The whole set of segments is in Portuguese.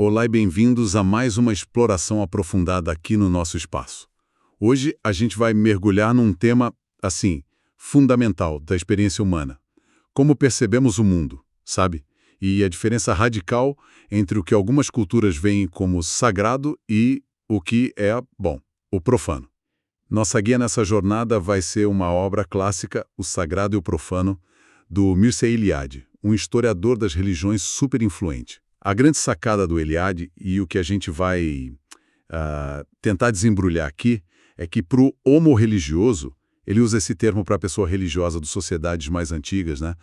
Olá e bem-vindos a mais uma exploração aprofundada aqui no nosso espaço. Hoje a gente vai mergulhar num tema, assim, fundamental da experiência humana. Como percebemos o mundo, sabe? E a diferença radical entre o que algumas culturas veem como sagrado e o que é, bom, o profano. Nossa guia nessa jornada vai ser uma obra clássica, O Sagrado e o Profano, do Mircea Eliade, um historiador das religiões super influente. A grande sacada do Eliade, e o que a gente vai tentar desembrulhar aqui, é que para o homo religioso, ele usa esse termo para a pessoa religiosa de sociedades mais antigas, né?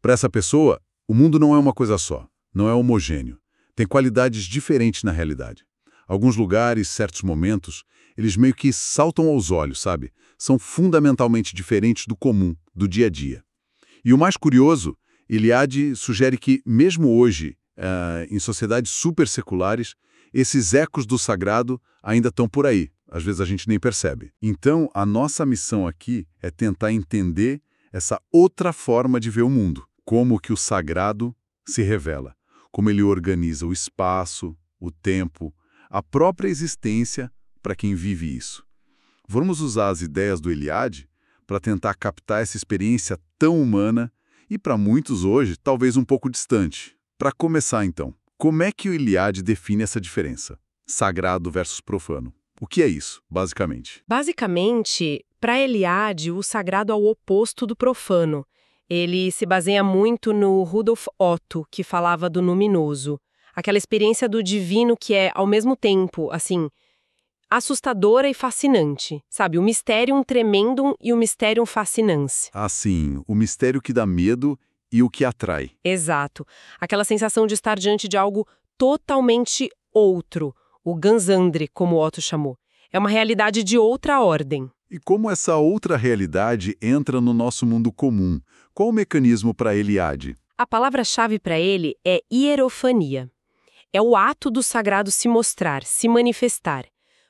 Para essa pessoa, o mundo não é uma coisa só, não é homogêneo. Tem qualidades diferentes na realidade. Alguns lugares, certos momentos, eles meio que saltam aos olhos, sabe? São fundamentalmente diferentes do comum, do dia a dia. E o mais curioso, Eliade sugere que, mesmo hoje, em sociedades super seculares, esses ecos do sagrado ainda estão por aí. Às vezes a gente nem percebe. Então, a nossa missão aqui é tentar entender essa outra forma de ver o mundo. Como que o sagrado se revela. Como ele organiza o espaço, o tempo, a própria existência para quem vive isso. Vamos usar as ideias do Eliade para tentar captar essa experiência tão humana e, para muitos hoje, talvez um pouco distante. Para começar, então, como é que o Eliade define essa diferença? Sagrado versus profano. O que é isso, basicamente? Basicamente, para Eliade, o sagrado é o oposto do profano. Ele se baseia muito no Rudolf Otto, que falava do luminoso. Aquela experiência do divino que é, ao mesmo tempo, assim, assustadora e fascinante. Sabe, o mysterium tremendum e o mysterium fascinans. Assim, o mistério que dá medo e o que atrai. Exato. Aquela sensação de estar diante de algo totalmente outro. O Ganzandre, como Otto chamou. É uma realidade de outra ordem. E como essa outra realidade entra no nosso mundo comum? Qual o mecanismo para Eliade? A palavra-chave para ele é hierofania. É o ato do sagrado se mostrar, se manifestar.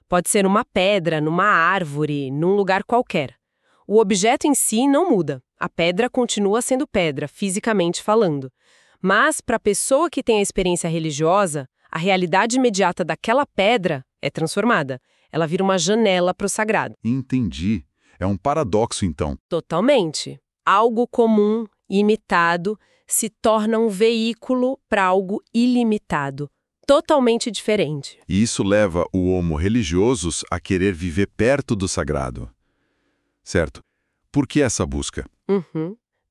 Pode ser numa pedra, numa árvore, num lugar qualquer. O objeto em si não muda. A pedra continua sendo pedra, fisicamente falando. Mas, para a pessoa que tem a experiência religiosa, a realidade imediata daquela pedra é transformada. Ela vira uma janela para o sagrado. Entendi. É um paradoxo, então. Totalmente. Algo comum, imitado, se torna um veículo para algo ilimitado. Totalmente diferente. E isso leva o homo religiosos a querer viver perto do sagrado. Certo. Por que essa busca?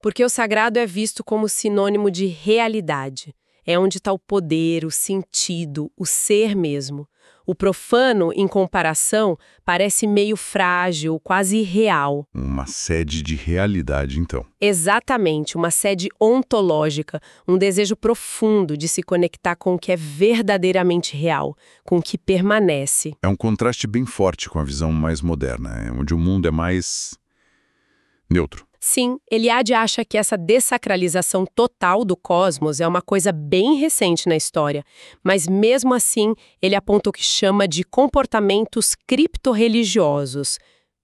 Porque o sagrado é visto como sinônimo de realidade. É onde está o poder, o sentido, o ser mesmo. O profano, em comparação, parece meio frágil, quase irreal. Uma sede de realidade, então. Exatamente, uma sede ontológica, um desejo profundo de se conectar com o que é verdadeiramente real, com o que permanece. É um contraste bem forte com a visão mais moderna, onde o mundo é mais neutro. Sim, Eliade acha que essa dessacralização total do cosmos é uma coisa bem recente na história, mas mesmo assim ele aponta o que chama de comportamentos criptorreligiosos,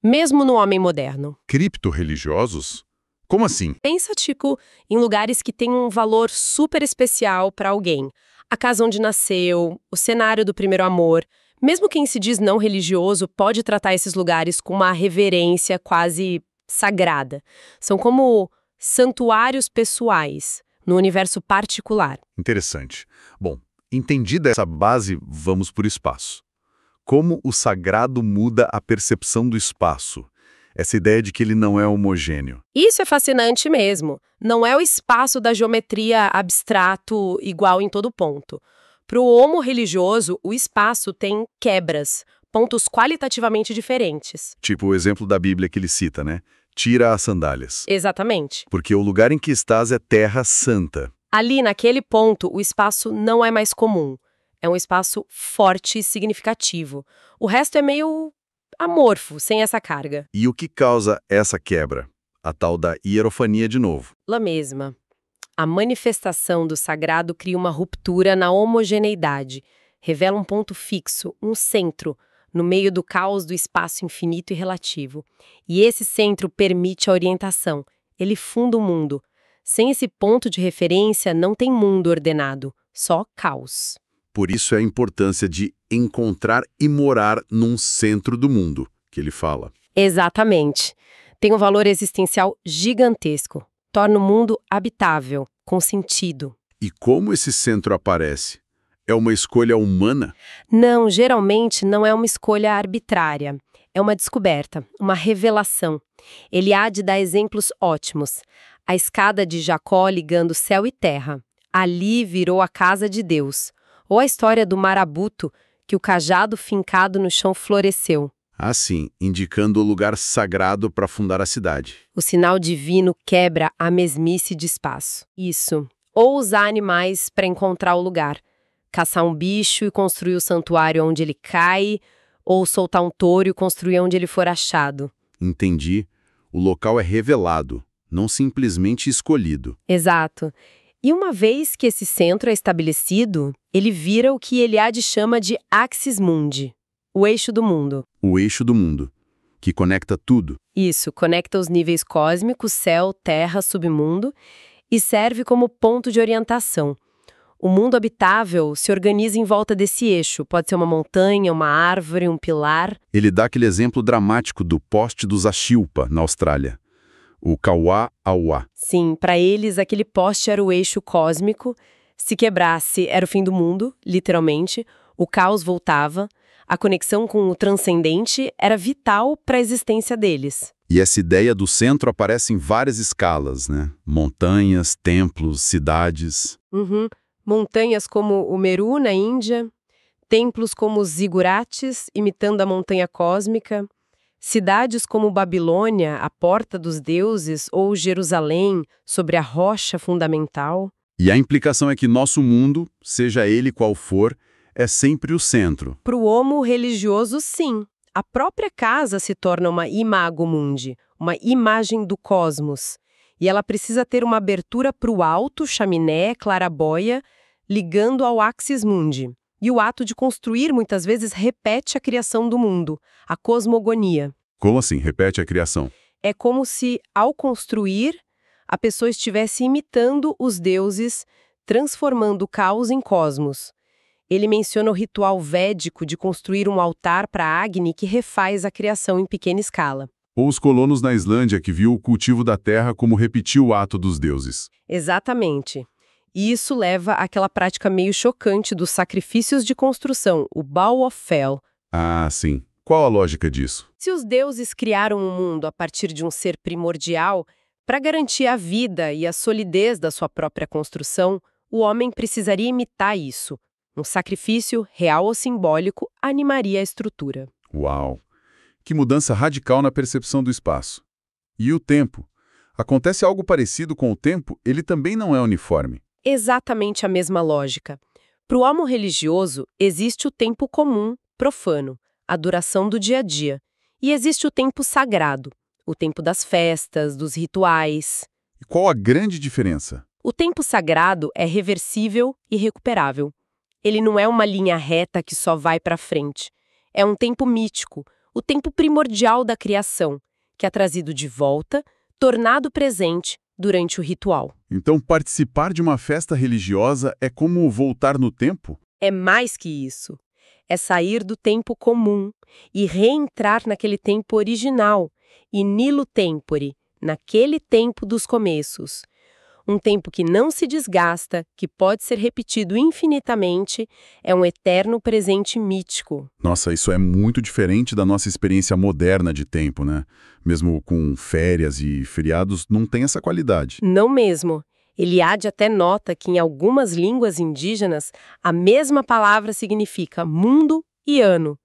mesmo no homem moderno. Criptorreligiosos? Como assim? Pensa, tipo, em lugares que têm um valor super especial para alguém. A casa onde nasceu, o cenário do primeiro amor. Mesmo quem se diz não religioso pode tratar esses lugares com uma reverência quase sagrada. São como santuários pessoais, no universo particular. Interessante. Bom, entendida essa base, vamos por espaço. Como o sagrado muda a percepção do espaço? Essa ideia de que ele não é homogêneo. Isso é fascinante mesmo. Não é o espaço da geometria abstrato igual em todo ponto. Para o homo religioso, o espaço tem quebras, pontos qualitativamente diferentes. Tipo o exemplo da Bíblia que ele cita, né? Tira as sandálias. Exatamente. Porque o lugar em que estás é terra santa. Ali, naquele ponto, o espaço não é mais comum. É um espaço forte e significativo. O resto é meio amorfo, sem essa carga. E o que causa essa quebra? A tal da hierofania de novo. Lá mesma. A manifestação do sagrado cria uma ruptura na homogeneidade. Revela um ponto fixo, um centro, no meio do caos do espaço infinito e relativo. E esse centro permite a orientação. Ele funda o mundo. Sem esse ponto de referência, não tem mundo ordenado, só caos. Por isso é a importância de encontrar e morar num centro do mundo, que ele fala. Exatamente. Tem um valor existencial gigantesco. Torna o mundo habitável, com sentido. E como esse centro aparece? É uma escolha humana? Não, geralmente não é uma escolha arbitrária. É uma descoberta, uma revelação. Eliade dá exemplos ótimos. A escada de Jacó ligando céu e terra. Ali virou a casa de Deus. Ou a história do marabuto, que o cajado fincado no chão floresceu. Assim, indicando o lugar sagrado para fundar a cidade. O sinal divino quebra a mesmice de espaço. Isso. Ou usar animais para encontrar o lugar. Caçar um bicho e construir o santuário onde ele cai, ou soltar um touro e construir onde ele for achado. Entendi. O local é revelado, não simplesmente escolhido. Exato. E uma vez que esse centro é estabelecido, ele vira o que Eliade chama de axis mundi, o eixo do mundo. O eixo do mundo, que conecta tudo. Isso, conecta os níveis cósmicos, céu, terra, submundo, e serve como ponto de orientação. O mundo habitável se organiza em volta desse eixo. Pode ser uma montanha, uma árvore, um pilar. Ele dá aquele exemplo dramático do poste dos Ashilpa, na Austrália. O Kauā-Auā. Sim, para eles, aquele poste era o eixo cósmico. Se quebrasse, era o fim do mundo, literalmente. O caos voltava. A conexão com o transcendente era vital para a existência deles. E essa ideia do centro aparece em várias escalas, né? Montanhas, templos, cidades. Montanhas como o Meru, na Índia. Templos como os zigurates, imitando a montanha cósmica. Cidades como Babilônia, a porta dos deuses, ou Jerusalém, sobre a rocha fundamental. E a implicação é que nosso mundo, seja ele qual for, é sempre o centro. Para o homo religioso, sim. A própria casa se torna uma imago mundi, uma imagem do cosmos. E ela precisa ter uma abertura para o alto, chaminé, clarabóia, ligando ao axis mundi. E o ato de construir, muitas vezes, repete a criação do mundo, a cosmogonia. Como assim? Repete a criação. É como se, ao construir, a pessoa estivesse imitando os deuses, transformando o caos em cosmos. Ele menciona o ritual védico de construir um altar para Agni que refaz a criação em pequena escala. Ou os colonos na Islândia que viu o cultivo da terra como repetir o ato dos deuses. Exatamente. E isso leva àquela prática meio chocante dos sacrifícios de construção, o Baal of Fel. Ah, sim. Qual a lógica disso? Se os deuses criaram o mundo a partir de um ser primordial, para garantir a vida e a solidez da sua própria construção, o homem precisaria imitar isso. Um sacrifício, real ou simbólico, animaria a estrutura. Uau! Que mudança radical na percepção do espaço. E o tempo? Acontece algo parecido com o tempo, ele também não é uniforme. Exatamente a mesma lógica. Para o homo religioso, existe o tempo comum, profano, a duração do dia a dia. E existe o tempo sagrado, o tempo das festas, dos rituais. E qual a grande diferença? O tempo sagrado é reversível e recuperável. Ele não é uma linha reta que só vai para frente. É um tempo mítico, o tempo primordial da criação, que é trazido de volta, tornado presente durante o ritual. Então, participar de uma festa religiosa é como voltar no tempo? É mais que isso. É sair do tempo comum e reentrar naquele tempo original, e nilo tempore, naquele tempo dos começos. Um tempo que não se desgasta, que pode ser repetido infinitamente, é um eterno presente mítico. Nossa, isso é muito diferente da nossa experiência moderna de tempo, né? Mesmo com férias e feriados, não tem essa qualidade. Não mesmo. Eliade até nota que em algumas línguas indígenas, a mesma palavra significa mundo e ano.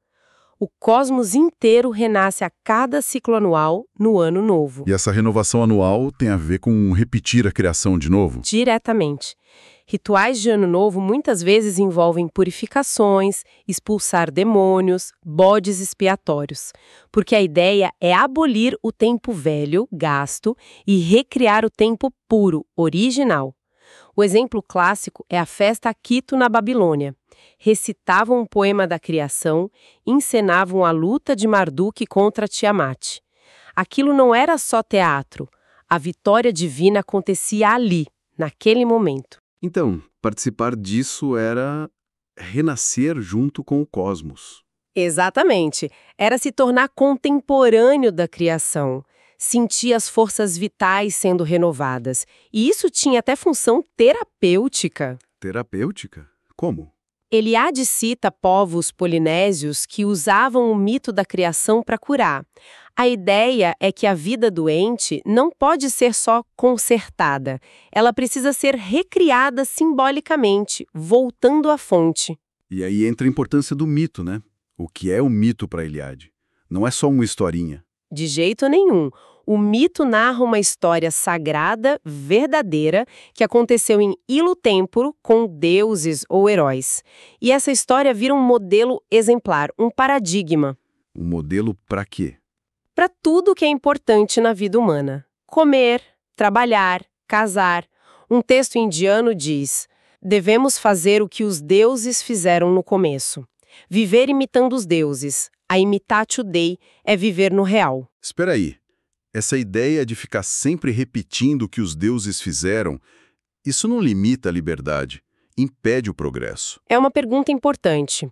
O cosmos inteiro renasce a cada ciclo anual no ano novo. E essa renovação anual tem a ver com repetir a criação de novo? Diretamente. Rituais de ano novo muitas vezes envolvem purificações, expulsar demônios, bodes expiatórios, porque a ideia é abolir o tempo velho, gasto, e recriar o tempo puro, original. O exemplo clássico é a festa Akitu na Babilônia. Recitavam um poema da criação, encenavam a luta de Marduk contra Tiamat. Aquilo não era só teatro, a vitória divina acontecia ali, naquele momento. Então, participar disso era renascer junto com o cosmos. Exatamente. Era se tornar contemporâneo da criação, sentir as forças vitais sendo renovadas. E isso tinha até função terapêutica. Terapêutica? Como? Eliade cita povos polinésios que usavam o mito da criação para curar. A ideia é que a vida doente não pode ser só consertada, ela precisa ser recriada simbolicamente, voltando à fonte. E aí entra a importância do mito, né? O que é o mito para Eliade? Não é só uma historinha. De jeito nenhum. O mito narra uma história sagrada, verdadeira, que aconteceu em Ilo Temporo com deuses ou heróis. E essa história vira um modelo exemplar, um paradigma. Um modelo para quê? Para tudo que é importante na vida humana. Comer, trabalhar, casar. Um texto indiano diz: devemos fazer o que os deuses fizeram no começo. Viver imitando os deuses. A imitatio Dei é viver no real. Espera aí. Essa ideia de ficar sempre repetindo o que os deuses fizeram, isso não limita a liberdade, impede o progresso. É uma pergunta importante.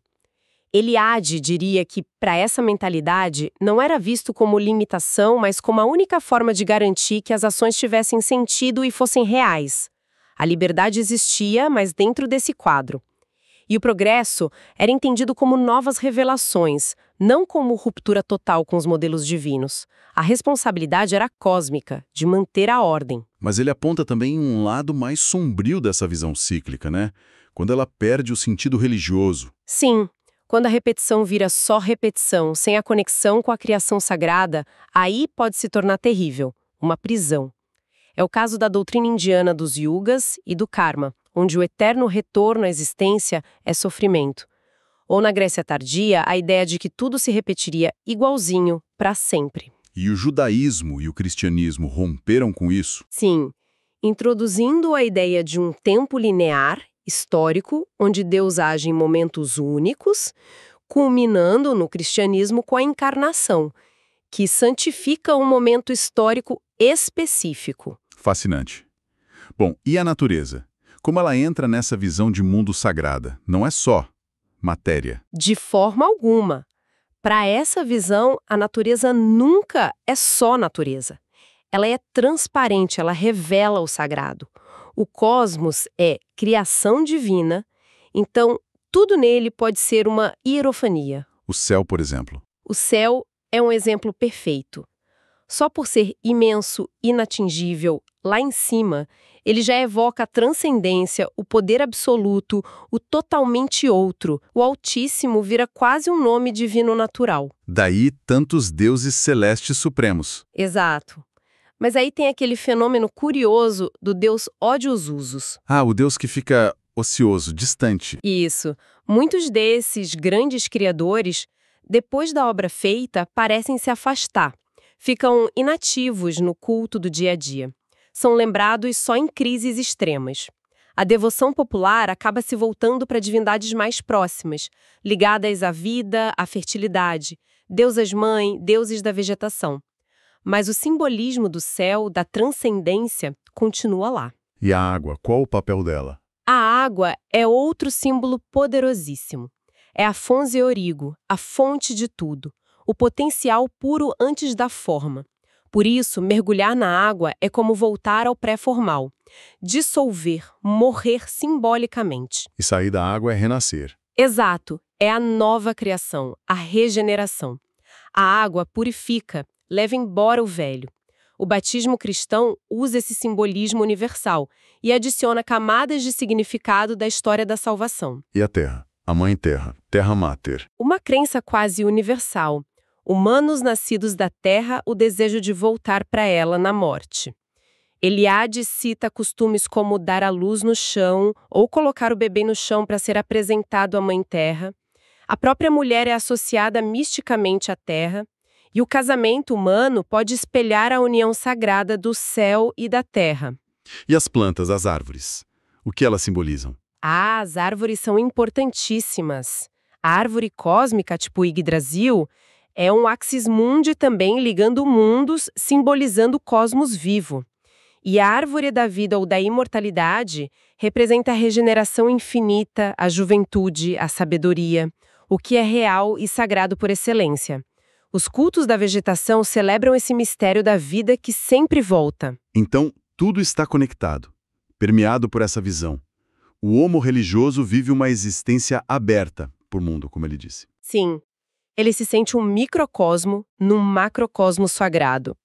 Eliade diria que, para essa mentalidade, não era visto como limitação, mas como a única forma de garantir que as ações tivessem sentido e fossem reais. A liberdade existia, mas dentro desse quadro. E o progresso era entendido como novas revelações, não como ruptura total com os modelos divinos. A responsabilidade era cósmica, de manter a ordem. Mas ele aponta também um lado mais sombrio dessa visão cíclica, né? Quando ela perde o sentido religioso. Sim, quando a repetição vira só repetição, sem a conexão com a criação sagrada, aí pode se tornar terrível, uma prisão. É o caso da doutrina indiana dos yugas e do karma, onde o eterno retorno à existência é sofrimento. Ou na Grécia tardia, a ideia de que tudo se repetiria igualzinho, para sempre. E o judaísmo e o cristianismo romperam com isso? Sim, introduzindo a ideia de um tempo linear, histórico, onde Deus age em momentos únicos, culminando no cristianismo com a encarnação, que santifica um momento histórico específico. Fascinante. Bom, e a natureza? Como ela entra nessa visão de mundo sagrada? Não é só matéria. De forma alguma. Para essa visão, a natureza nunca é só natureza. Ela é transparente, ela revela o sagrado. O cosmos é criação divina, então tudo nele pode ser uma hierofania. O céu, por exemplo. O céu é um exemplo perfeito. Só por ser imenso, inatingível, lá em cima, ele já evoca a transcendência, o poder absoluto, o totalmente outro. O Altíssimo vira quase um nome divino natural. Daí tantos deuses celestes supremos. Exato. Mas aí tem aquele fenômeno curioso do Deus ódios usos. Ah, o Deus que fica ocioso, distante. Isso. Muitos desses grandes criadores, depois da obra feita, parecem se afastar. Ficam inativos no culto do dia a dia. São lembrados só em crises extremas. A devoção popular acaba se voltando para divindades mais próximas, ligadas à vida, à fertilidade, deusas-mãe, deuses da vegetação. Mas o simbolismo do céu, da transcendência, continua lá. E a água, qual o papel dela? A água é outro símbolo poderosíssimo. É a fons eorigo, a fonte de tudo, o potencial puro antes da forma. Por isso, mergulhar na água é como voltar ao pré-formal, dissolver, morrer simbolicamente. E sair da água é renascer. Exato, é a nova criação, a regeneração. A água purifica, leva embora o velho. O batismo cristão usa esse simbolismo universal e adiciona camadas de significado da história da salvação. E a terra? A mãe terra, terra máter. Uma crença quase universal. Humanos nascidos da terra, o desejo de voltar para ela na morte. Eliade cita costumes como dar a luz no chão ou colocar o bebê no chão para ser apresentado à mãe terra. A própria mulher é associada misticamente à terra. E o casamento humano pode espelhar a união sagrada do céu e da terra. E as plantas, as árvores? O que elas simbolizam? Ah, as árvores são importantíssimas. A árvore cósmica, tipo Yggdrasil, é um axis mundi também ligando mundos, simbolizando o cosmos vivo. E a árvore da vida ou da imortalidade representa a regeneração infinita, a juventude, a sabedoria, o que é real e sagrado por excelência. Os cultos da vegetação celebram esse mistério da vida que sempre volta. Então, tudo está conectado, permeado por essa visão. O homo religioso vive uma existência aberta por mundo, como ele disse. Sim, ele se sente um microcosmo num macrocosmo sagrado.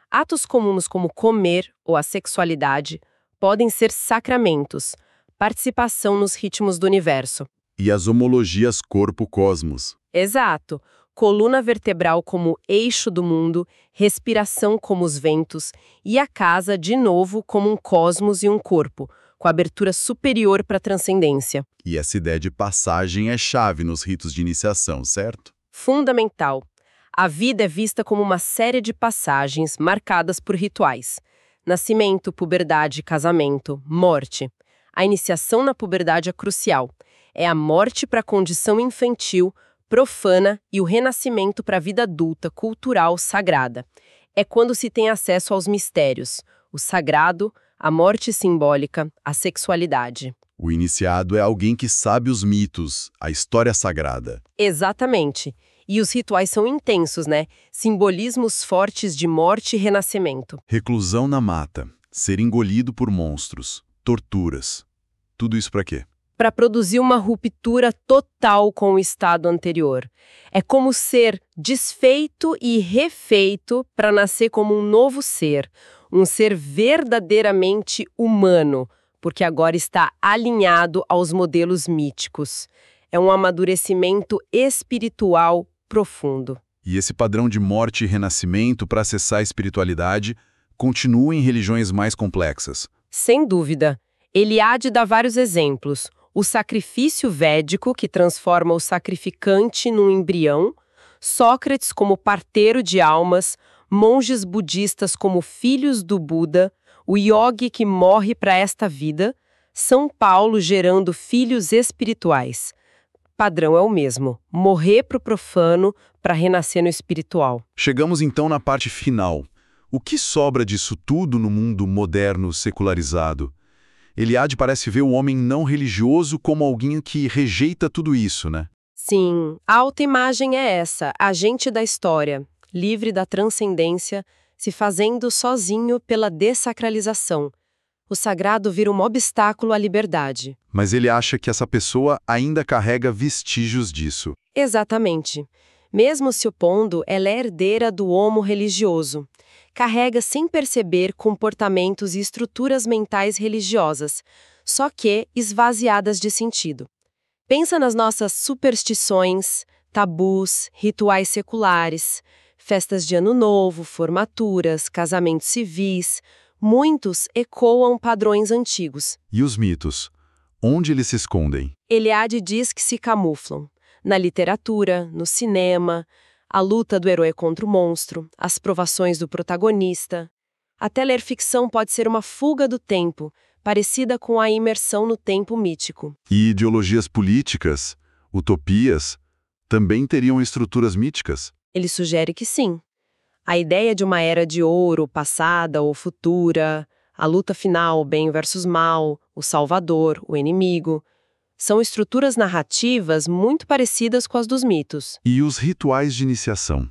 Atos comuns como comer ou a sexualidade podem ser sacramentos, participação nos ritmos do universo. E as homologias corpo-cosmos. Exato. Coluna vertebral como eixo do mundo, respiração como os ventos, e a casa, de novo, como um cosmos e um corpo, com abertura superior para a transcendência. E essa ideia de passagem é chave nos ritos de iniciação, certo? Fundamental. A vida é vista como uma série de passagens marcadas por rituais. Nascimento, puberdade, casamento, morte. A iniciação na puberdade é crucial. É a morte para a condição infantil, profana e o renascimento para a vida adulta, cultural, sagrada. É quando se tem acesso aos mistérios, o sagrado, a morte simbólica, a sexualidade. O iniciado é alguém que sabe os mitos, a história sagrada. Exatamente. E os rituais são intensos, né? Simbolismos fortes de morte e renascimento. Reclusão na mata, ser engolido por monstros, torturas. Tudo isso para quê? Para produzir uma ruptura total com o estado anterior. É como ser desfeito e refeito para nascer como um novo ser, um ser verdadeiramente humano, porque agora está alinhado aos modelos míticos. É um amadurecimento espiritual profundo. E esse padrão de morte e renascimento para acessar a espiritualidade continua em religiões mais complexas. Sem dúvida. Eliade dá vários exemplos. O sacrifício védico, que transforma o sacrificante num embrião, Sócrates como parteiro de almas, monges budistas como filhos do Buda, o yogi que morre para esta vida, São Paulo gerando filhos espirituais. Padrão é o mesmo, morrer para o profano para renascer no espiritual. Chegamos então na parte final. O que sobra disso tudo no mundo moderno secularizado? Eliade parece ver o homem não religioso como alguém que rejeita tudo isso, né? Sim, a autoimagem é essa, agente da história, livre da transcendência, se fazendo sozinho pela dessacralização. O sagrado vira um obstáculo à liberdade. Mas ele acha que essa pessoa ainda carrega vestígios disso. Exatamente. Mesmo se opondo, ela é herdeira do homo religioso. Carrega sem perceber comportamentos e estruturas mentais religiosas, só que esvaziadas de sentido. Pensa nas nossas superstições, tabus, rituais seculares, festas de ano novo, formaturas, casamentos civis. Muitos ecoam padrões antigos. E os mitos? Onde eles se escondem? Eliade diz que se camuflam. Na literatura, no cinema, a luta do herói contra o monstro, as provações do protagonista. Até ler ficção pode ser uma fuga do tempo, parecida com a imersão no tempo mítico. E ideologias políticas, utopias, também teriam estruturas míticas? Ele sugere que sim. A ideia de uma era de ouro, passada ou futura, a luta final, bem versus mal, o salvador, o inimigo, são estruturas narrativas muito parecidas com as dos mitos. E os rituais de iniciação?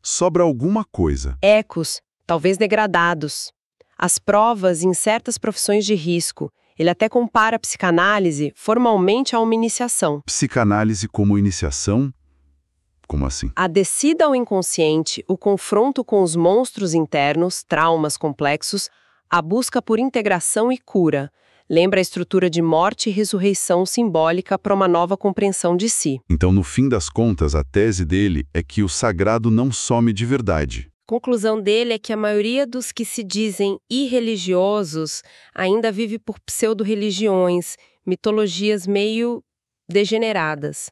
Sobra alguma coisa. Ecos, talvez degradados. As provas em certas profissões de risco. Ele até compara a psicanálise formalmente a uma iniciação. Psicanálise como iniciação? Como assim? A descida ao inconsciente, o confronto com os monstros internos, traumas complexos, a busca por integração e cura. Lembra a estrutura de morte e ressurreição simbólica para uma nova compreensão de si. Então, no fim das contas, a tese dele é que o sagrado não some de verdade. Conclusão dele é que a maioria dos que se dizem irreligiosos ainda vive por pseudo-religiões, mitologias meio degeneradas.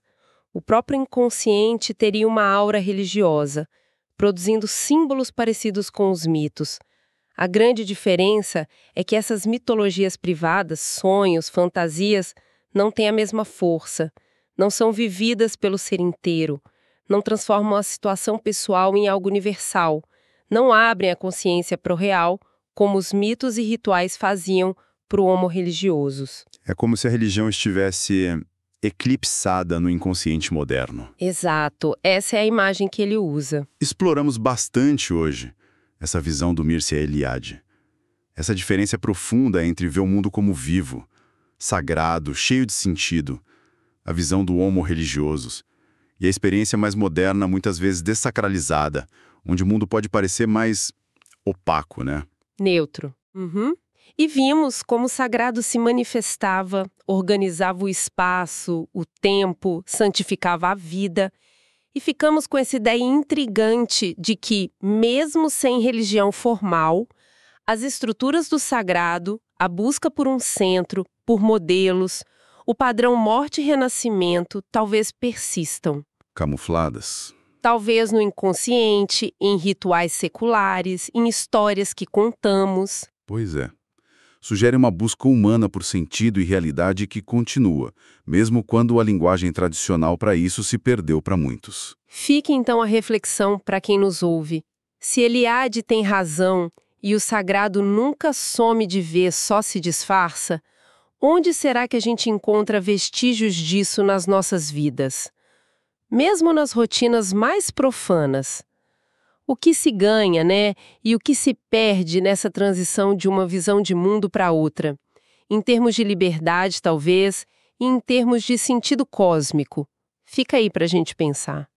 O próprio inconsciente teria uma aura religiosa, produzindo símbolos parecidos com os mitos. A grande diferença é que essas mitologias privadas, sonhos, fantasias, não têm a mesma força, não são vividas pelo ser inteiro, não transformam a situação pessoal em algo universal, não abrem a consciência para o real, como os mitos e rituais faziam para o homo religiosos. É como se a religião estivesse eclipsada no inconsciente moderno. Exato, essa é a imagem que ele usa. Exploramos bastante hoje essa visão do Mircea Eliade. Essa diferença profunda entre ver o mundo como vivo, sagrado, cheio de sentido, a visão do homo religiosos, e a experiência mais moderna, muitas vezes dessacralizada, onde o mundo pode parecer mais opaco, né? Neutro. E vimos como o sagrado se manifestava, organizava o espaço, o tempo, santificava a vida. E ficamos com essa ideia intrigante de que, mesmo sem religião formal, as estruturas do sagrado, a busca por um centro, por modelos, o padrão morte e renascimento talvez persistam. Camufladas. Talvez no inconsciente, em rituais seculares, em histórias que contamos. Pois é. Sugere uma busca humana por sentido e realidade que continua, mesmo quando a linguagem tradicional para isso se perdeu para muitos. Fique então a reflexão para quem nos ouve. Se Eliade tem razão e o sagrado nunca some de vez, só se disfarça, onde será que a gente encontra vestígios disso nas nossas vidas? Mesmo nas rotinas mais profanas. O que se ganha, né? E o que se perde nessa transição de uma visão de mundo para outra? Em termos de liberdade, talvez, e em termos de sentido cósmico. Fica aí para a gente pensar.